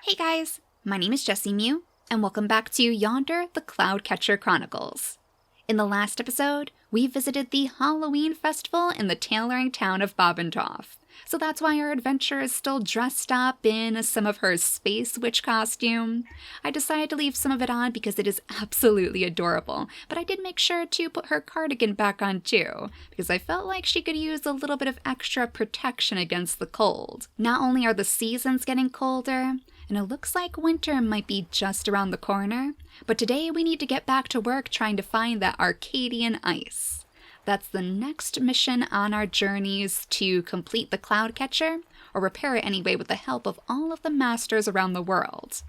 Hey guys, my name is JessiMew, and welcome back to Yonder, the Cloud Catcher Chronicles. In the last episode, we visited the Halloween festival in the tailoring town of Bobentoff. So that's why our adventurer is still dressed up in some of her space witch costume. I decided to leave some of it on because it is absolutely adorable, but I did make sure to put her cardigan back on too, because I felt like she could use a little bit of extra protection against the cold. Not only are the seasons getting colder, and it looks like winter might be just around the corner, but today we need to get back to work trying to find that Arcadian Ice. That's the next mission on our journeys to complete the Cloud Catcher, or repair it anyway with the help of all of the masters around the world.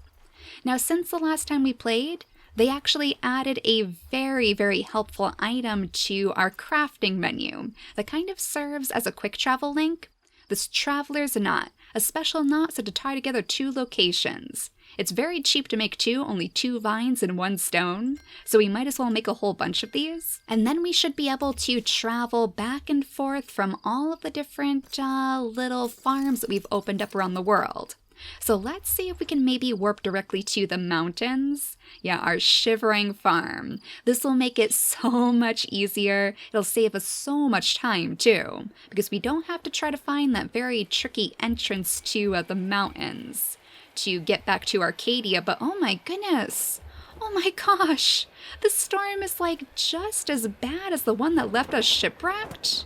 Now, since the last time we played, they actually added a very helpful item to our crafting menu that kind of serves as a quick travel link. This Traveler's Knot, a special knot set to tie together two locations. It's very cheap to make two, only 2 vines and 1 stone, so we might as well make a whole bunch of these. And then we should be able to travel back and forth from all of the different little farms that we've opened up around the world. So let's see if we can maybe warp directly to the mountains. Yeah, our shivering farm. This will make it so much easier. It'll save us so much time too, because we don't have to try to find that very tricky entrance to the mountains to get back to Arcadia. But oh my goodness, oh my gosh, this storm is like just as bad as the one that left us shipwrecked.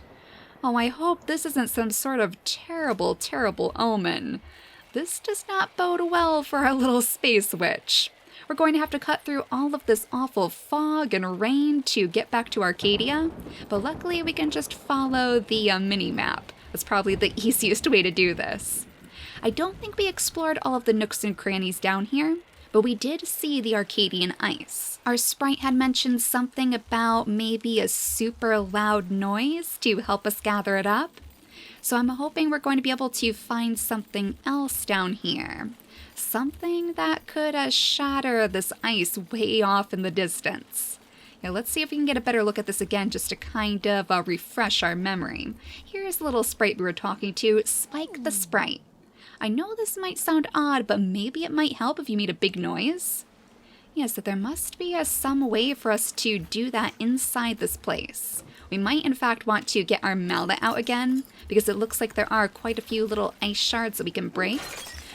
Oh, I hope this isn't some sort of terrible omen. This does not bode well for our little space witch. We're going to have to cut through all of this awful fog and rain to get back to Arcadia, but luckily we can just follow the mini-map. That's probably the easiest way to do this. I don't think we explored all of the nooks and crannies down here, but we did see the Arcadian Ice. Our sprite had mentioned something about maybe a super loud noise to help us gather it up. So I'm hoping we're going to be able to find something else down here. Something that could shatter this ice way off in the distance. Yeah, let's see if we can get a better look at this again just to kind of refresh our memory. Here's the little sprite we were talking to, Spike the Sprite. I know this might sound odd, but maybe it might help if you made a big noise. Yeah, so there must be some way for us to do that inside this place. We might in fact want to get our mallet out again, because it looks like there are quite a few little ice shards that we can break.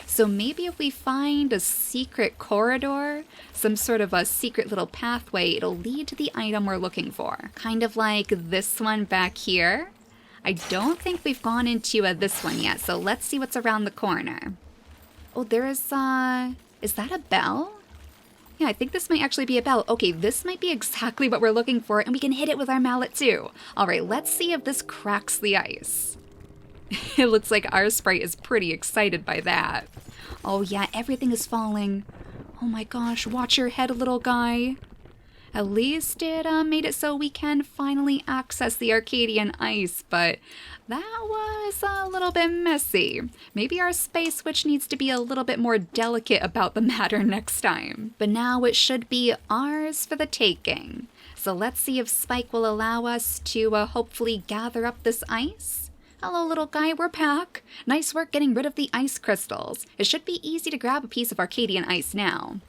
So maybe if we find a secret corridor, some sort of a secret little pathway, it'll lead to the item we're looking for. Kind of like this one back here. I don't think we've gone into this one yet, so let's see what's around the corner. Oh, there is that a bell? Yeah, I think this might actually be a bell. Okay, this might be exactly what we're looking for, and we can hit it with our mallet too. All right, let's see if this cracks the ice. It looks like our sprite is pretty excited by that. Oh yeah, everything is falling. Oh my gosh, watch your head, little guy. At least it made it so we can finally access the Arcadian Ice, but that was a little bit messy. Maybe our space witch needs to be a little bit more delicate about the matter next time. But now it should be ours for the taking. So let's see if Spike will allow us to hopefully gather up this ice. Hello, little guy, we're back. Nice work getting rid of the ice crystals. It should be easy to grab a piece of Arcadian Ice now.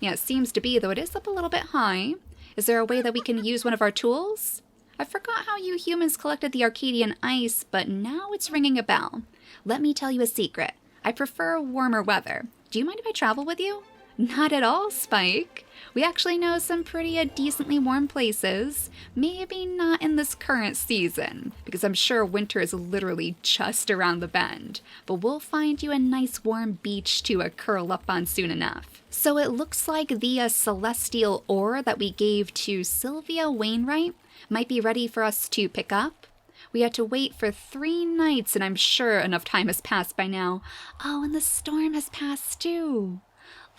Yeah, it seems to be, though it is up a little bit high. Is there a way that we can use one of our tools? I forgot how you humans collected the Arcadian Ice, but now it's ringing a bell. Let me tell you a secret. I prefer warmer weather. Do you mind if I travel with you? Not at all, Spike. We actually know some pretty decently warm places. Maybe not in this current season, because I'm sure winter is literally just around the bend. But we'll find you a nice warm beach to curl up on soon enough. So it looks like the celestial ore that we gave to Sylvia Wainwright might be ready for us to pick up. We had to wait for 3 nights, and I'm sure enough time has passed by now. Oh, and the storm has passed too.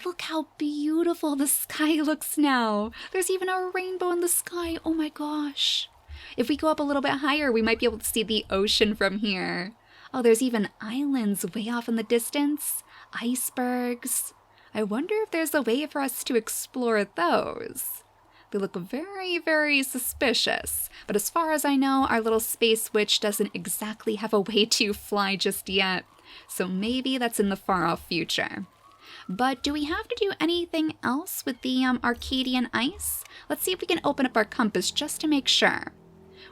Look how beautiful the sky looks now. There's even a rainbow in the sky. Oh my gosh. If we go up a little bit higher, we might be able to see the ocean from here. Oh, there's even islands way off in the distance. Icebergs. I wonder if there's a way for us to explore those. They look very suspicious. But as far as I know, our little space witch doesn't exactly have a way to fly just yet. So maybe that's in the far off future. But do we have to do anything else with the Arcadian Ice? Let's see if we can open up our compass just to make sure.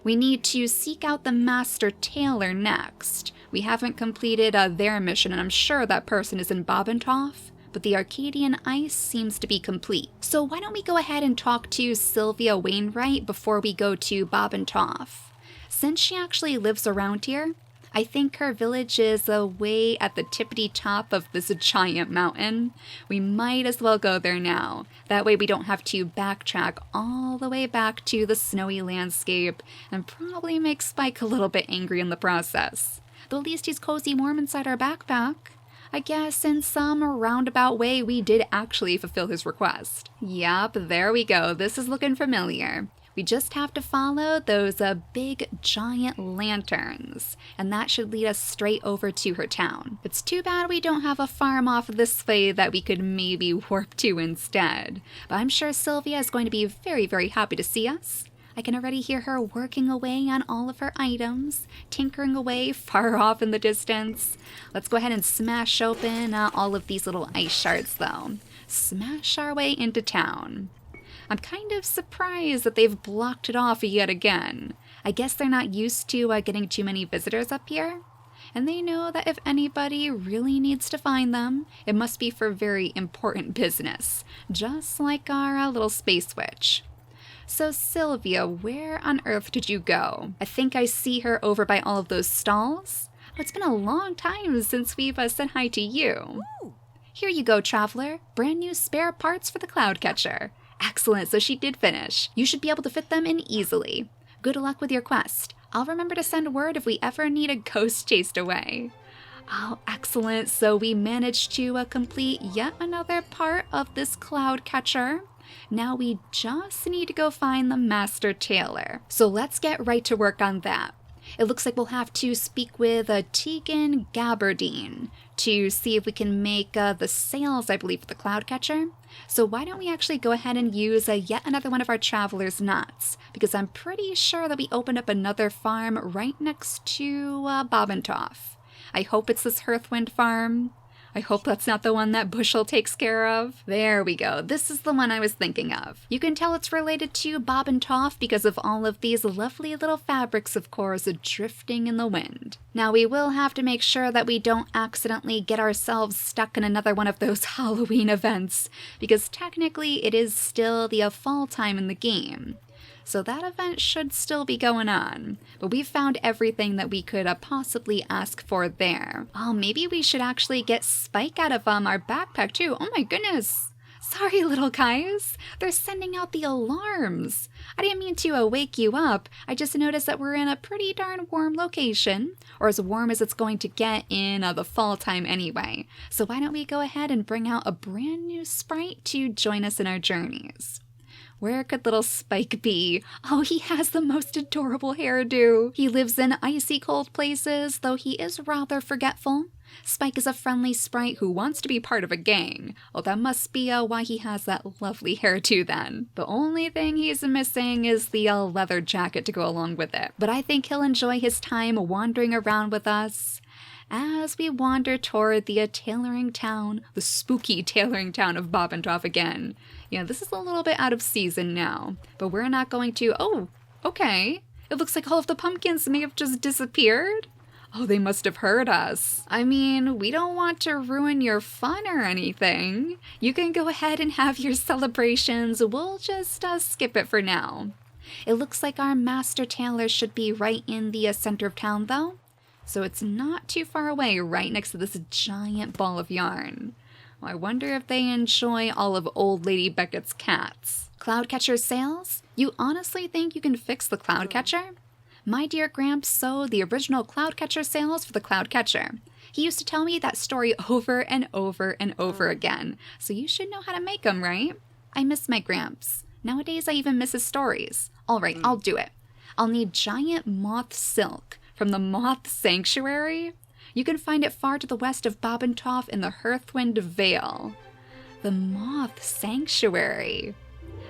We need to seek out the Master Tailor next. We haven't completed their mission, and I'm sure that person is in Babentopf, but the Arcadian Ice seems to be complete. So why don't we go ahead and talk to Sylvia Wainwright before we go to Babentopf? Since she actually lives around here, I think her village is way at the tippity top of this giant mountain. We might as well go there now. That way we don't have to backtrack all the way back to the snowy landscape and probably make Spike a little bit angry in the process. Though at least he's cozy warm inside our backpack. I guess in some roundabout way we did actually fulfill his request. Yup, there we go. This is looking familiar. We just have to follow those big giant lanterns, and that should lead us straight over to her town. It's too bad we don't have a farm off this way that we could maybe warp to instead. But I'm sure Sylvia is going to be very, very happy to see us. I can already hear her working away on all of her items, tinkering away far off in the distance. Let's go ahead and smash open all of these little ice shards though. Smash our way into town. I'm kind of surprised that they've blocked it off yet again. I guess they're not used to getting too many visitors up here. And they know that if anybody really needs to find them, it must be for very important business, just like our little space witch. So Sylvia, where on earth did you go? I think I see her over by all of those stalls. Oh, it's been a long time since we've said hi to you. Ooh. Here you go, traveler. Brand new spare parts for the Cloud Catcher. Excellent, so she did finish. You should be able to fit them in easily. Good luck with your quest. I'll remember to send word if we ever need a ghost chased away. Oh, excellent. So we managed to complete yet another part of this Cloud Catcher. Now we just need to go find the Master Tailor. So let's get right to work on that. It looks like we'll have to speak with Tegan Gabardine to see if we can make the sails, I believe, for the Cloud Catcher. So why don't we actually go ahead and use yet another one of our traveler's knots? Because I'm pretty sure that we opened up another farm right next to Babentopf. I hope it's this Hearthwind farm. I hope that's not the one that Bushel takes care of. There we go. This is the one I was thinking of. You can tell it's related to Babentopf because of all of these lovely little fabrics, of course, drifting in the wind. Now we will have to make sure that we don't accidentally get ourselves stuck in another one of those Halloween events, because technically it is still the fall time in the game. So that event should still be going on. But we've found everything that we could possibly ask for there. Oh, maybe we should actually get Spike out of our backpack too. Oh my goodness. Sorry, little guys. They're sending out the alarms. I didn't mean to wake you up. I just noticed that we're in a pretty darn warm location. Or as warm as it's going to get in the fall time anyway. So why don't we go ahead and bring out a brand new sprite to join us in our journeys. Where could little Spike be? Oh, he has the most adorable hairdo. He lives in icy cold places, though he is rather forgetful. Spike is a friendly sprite who wants to be part of a gang. Oh, that must be why he has that lovely hairdo then. The only thing he's missing is the leather jacket to go along with it. But I think he'll enjoy his time wandering around with us as we wander toward the tailoring town, the spooky tailoring town of Babentopf again. Yeah, this is a little bit out of season now, but we're not going to... Oh, okay. It looks like all of the pumpkins may have just disappeared. Oh, they must have heard us. I mean, we don't want to ruin your fun or anything. You can go ahead and have your celebrations. We'll just skip it for now. It looks like our Master Tailor should be right in the center of town, though. So it's not too far away, right next to this giant ball of yarn. Well, I wonder if they enjoy all of Old Lady Beckett's cats. Cloud Catcher sails? You honestly think you can fix the Cloud Catcher? My dear Gramps sewed the original Cloud Catcher sails for the Cloud Catcher. He used to tell me that story over and over and over again, so you should know how to make them, right? I miss my Gramps. Nowadays I even miss his stories. Alright, I'll do it. I'll need giant moth silk from the Moth Sanctuary. You can find it far to the west of Babentopf in the Hearthwind Vale. The Moth Sanctuary.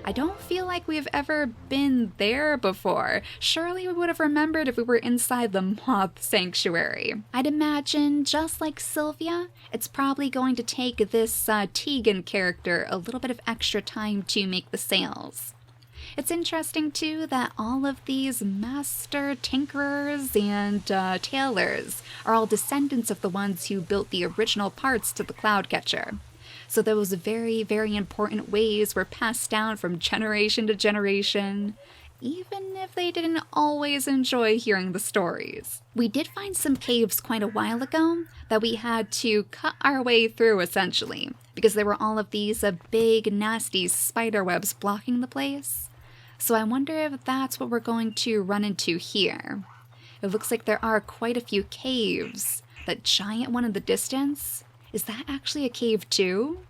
I don't feel like we've ever been there before. Surely we would have remembered if we were inside the Moth Sanctuary. I'd imagine, just like Sylvia, it's probably going to take this Tegan character a little bit of extra time to make the sales. It's interesting, too, that all of these master tinkerers and tailors are all descendants of the ones who built the original parts to the Cloud Catcher. So those very, very important ways were passed down from generation to generation, even if they didn't always enjoy hearing the stories. We did find some caves quite a while ago that we had to cut our way through, essentially, because there were all of these big, nasty spider webs blocking the place. So I wonder if that's what we're going to run into here. It looks like there are quite a few caves. That giant one in the distance, is that actually a cave too?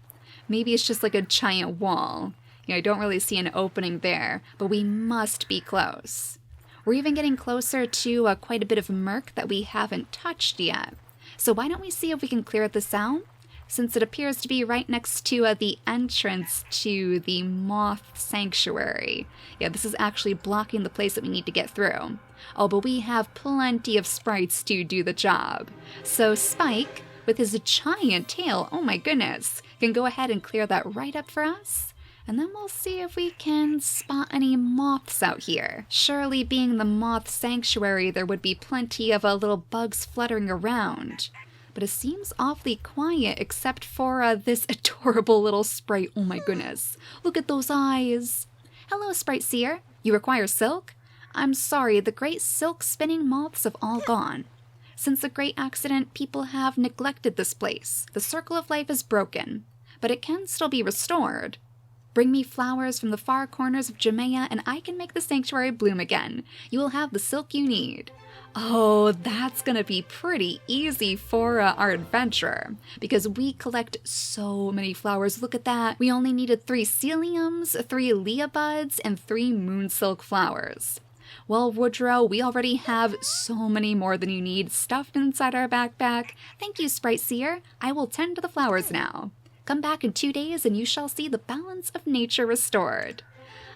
Maybe it's just like a giant wall. I don't really see an opening there, but we must be close. We're even getting closer to quite a bit of murk that we haven't touched yet. So why don't we see if we can clear this out? Since it appears to be right next to the entrance to the Moth Sanctuary. Yeah, this is actually blocking the place that we need to get through. Oh, but we have plenty of sprites to do the job. So Spike, with his giant tail, oh my goodness, can go ahead and clear that right up for us. And then we'll see if we can spot any moths out here. Surely being the Moth Sanctuary, there would be plenty of little bugs fluttering around. But it seems awfully quiet except for this adorable little sprite. Oh my goodness. Look at those eyes. Hello, Sprite Seer. You require silk? I'm sorry, the great silk spinning moths have all gone. Since the great accident, people have neglected this place. The circle of life is broken, but it can still be restored. Bring me flowers from the far corners of Gemea and I can make the sanctuary bloom again. You will have the silk you need. Oh, that's gonna be pretty easy for our adventurer, because we collect so many flowers. Look at that. We only needed 3 ciliums, 3 leah buds, and 3 moonsilk flowers. Well, Woodrow, we already have so many more than you need stuffed inside our backpack. Thank you, Sprite Seer. I will tend to the flowers now. Come back in 2 days and you shall see the balance of nature restored.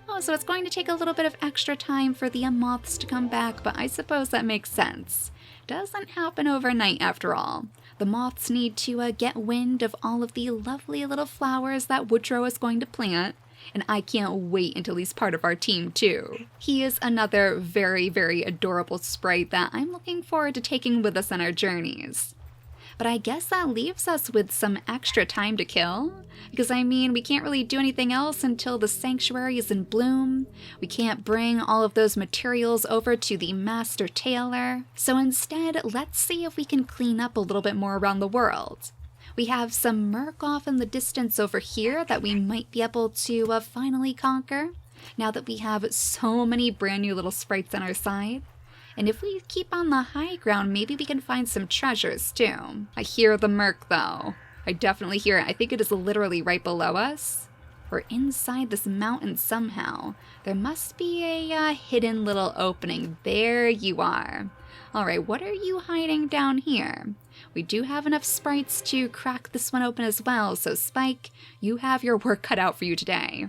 Oh, so it's going to take a little bit of extra time for the moths to come back, but I suppose that makes sense. Doesn't happen overnight after all. The moths need to get wind of all of the lovely little flowers that Woodrow is going to plant, and I can't wait until he's part of our team too. He is another very, very adorable sprite that I'm looking forward to taking with us on our journeys. But I guess that leaves us with some extra time to kill, because I mean, we can't really do anything else until the sanctuary is in bloom. We can't bring all of those materials over to the master tailor. So instead, let's see if we can clean up a little bit more around the world. We have some murk off in the distance over here that we might be able to finally conquer, now that we have so many brand new little sprites on our side. And if we keep on the high ground, maybe we can find some treasures too. I hear the murk though. I definitely hear it. I think it is literally right below us. Or inside this mountain somehow. There must be a hidden little opening. There you are. Alright, what are you hiding down here? We do have enough sprites to crack this one open as well, so Spike, you have your work cut out for you today.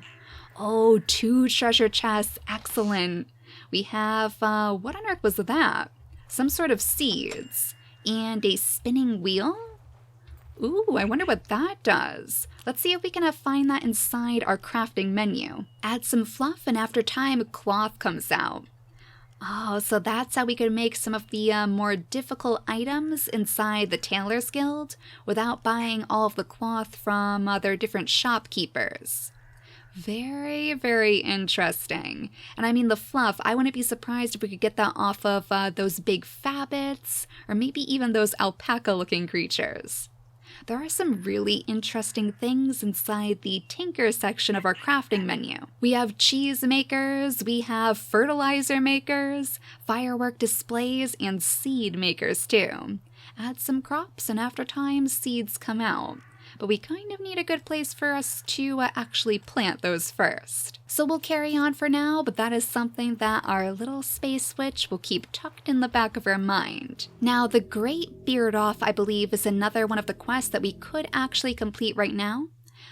Oh, 2 treasure chests. Excellent. We have, what on earth was that? Some sort of seeds. And a spinning wheel? Ooh, I wonder what that does. Let's see if we can find that inside our crafting menu. Add some fluff and after time, cloth comes out. Oh, so that's how we could make some of the more difficult items inside the Tailor's Guild without buying all of the cloth from other different shopkeepers. Very, very interesting. And I mean the fluff, I wouldn't be surprised if we could get that off of those big fabbits, or maybe even those alpaca-looking creatures. There are some really interesting things inside the Tinker section of our crafting menu. We have cheese makers, we have fertilizer makers, firework displays, and seed makers too. Add some crops and after time, seeds come out. But we kind of need a good place for us to actually plant those first. So we'll carry on for now, but that is something that our little space witch will keep tucked in the back of her mind. Now, the Great Beard Off, I believe, is another one of the quests that we could actually complete right now.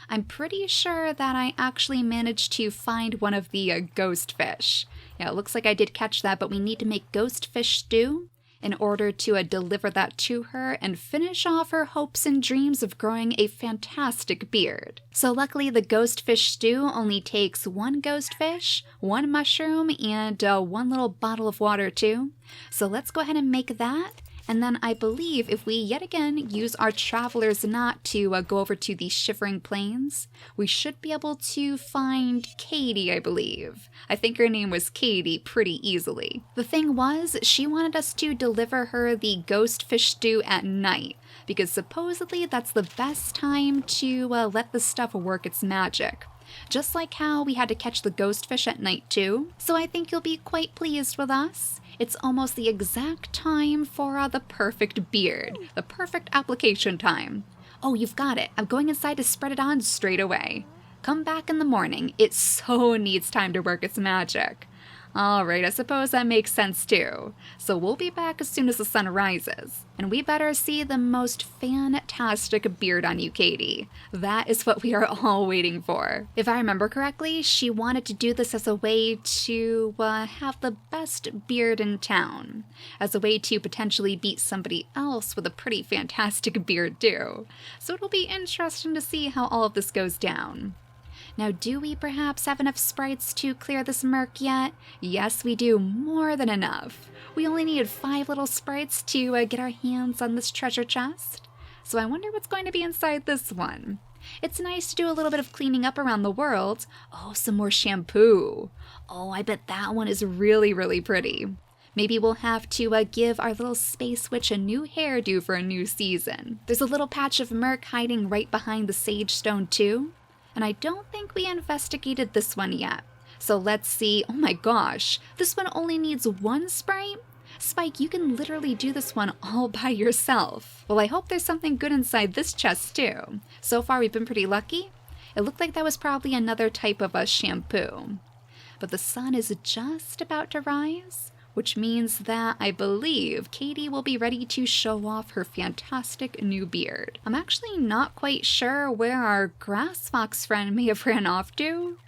I'm pretty sure that I actually managed to find one of the ghost fish. Yeah, it looks like I did catch that, but we need to make ghost fish stew in order to deliver that to her and finish off her hopes and dreams of growing a fantastic beard. So luckily the ghost fish stew only takes one ghost fish, one mushroom, and one little bottle of water too. So let's go ahead and make that. And then I believe if we yet again use our traveler's knot to go over to the Shivering Plains, we should be able to find Katie, I believe. I think her name was Katie pretty easily. The thing was, she wanted us to deliver her the ghost fish stew at night, because supposedly that's the best time to let the stuff work its magic. Just like how we had to catch the ghost fish at night too. So I think you'll be quite pleased with us. It's almost the exact time for the perfect beard, the perfect application time. Oh, you've got it. I'm going inside to spread it on straight away. Come back in the morning. It so needs time to work its magic. Alright, I suppose that makes sense too. So we'll be back as soon as the sun rises. And we better see the most fantastic beard on you, Katie. That is what we are all waiting for. If I remember correctly, she wanted to do this as a way to have the best beard in town. As a way to potentially beat somebody else with a pretty fantastic beard too. So it'll be interesting to see how all of this goes down. Now, do we perhaps have enough sprites to clear this murk yet? Yes, we do, more than enough. We only needed 5 little sprites to get our hands on this treasure chest. So I wonder what's going to be inside this one. It's nice to do a little bit of cleaning up around the world. Oh, some more shampoo. Oh, I bet that one is really, really pretty. Maybe we'll have to give our little space witch a new hairdo for a new season. There's a little patch of murk hiding right behind the sage stone too. And I don't think we investigated this one yet. So let's see. Oh my gosh, this one only needs 1 sprite? Spike, you can literally do this one all by yourself. Well, I hope there's something good inside this chest too. So far we've been pretty lucky. It looked like that was probably another type of a shampoo. But the sun is just about to rise, which means that I believe Katie will be ready to show off her fantastic new beard. I'm actually not quite sure where our grass fox friend may have ran off to.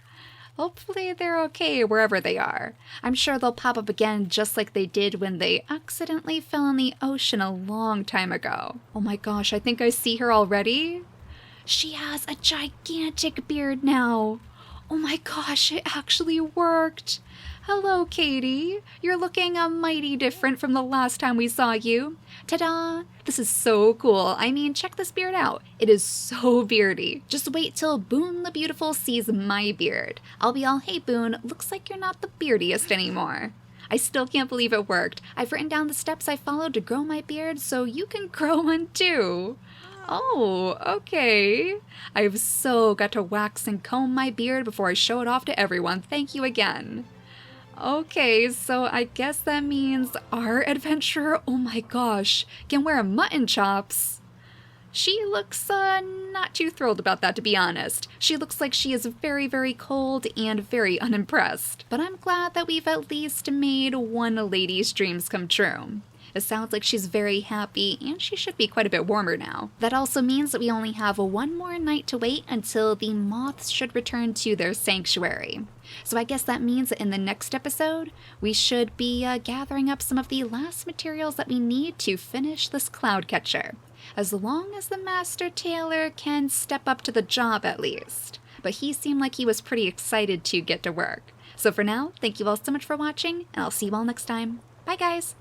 Hopefully they're okay wherever they are. I'm sure they'll pop up again just like they did when they accidentally fell in the ocean a long time ago. Oh my gosh, I think I see her already. She has a gigantic beard now. Oh my gosh, it actually worked. Hello, Katie. You're looking mighty different from the last time we saw you. Ta-da! This is so cool. I mean, check this beard out. It is so beardy. Just wait till Boone the Beautiful sees my beard. I'll be all, hey Boone, looks like you're not the beardiest anymore. I still can't believe it worked. I've written down the steps I followed to grow my beard so you can grow one too. Oh, okay. I've so got to wax and comb my beard before I show it off to everyone. Thank you again. Okay, so I guess that means our adventurer, oh my gosh, can wear mutton chops. She looks not too thrilled about that, to be honest. She looks like she is very, very cold and very unimpressed. But I'm glad that we've at least made one lady's dreams come true. It sounds like she's very happy, and she should be quite a bit warmer now. That also means that we only have 1 more night to wait until the moths should return to their sanctuary. So I guess that means that in the next episode, we should be gathering up some of the last materials that we need to finish this cloud catcher. As long as the master tailor can step up to the job at least. But he seemed like he was pretty excited to get to work. So for now, thank you all so much for watching, and I'll see you all next time. Bye guys!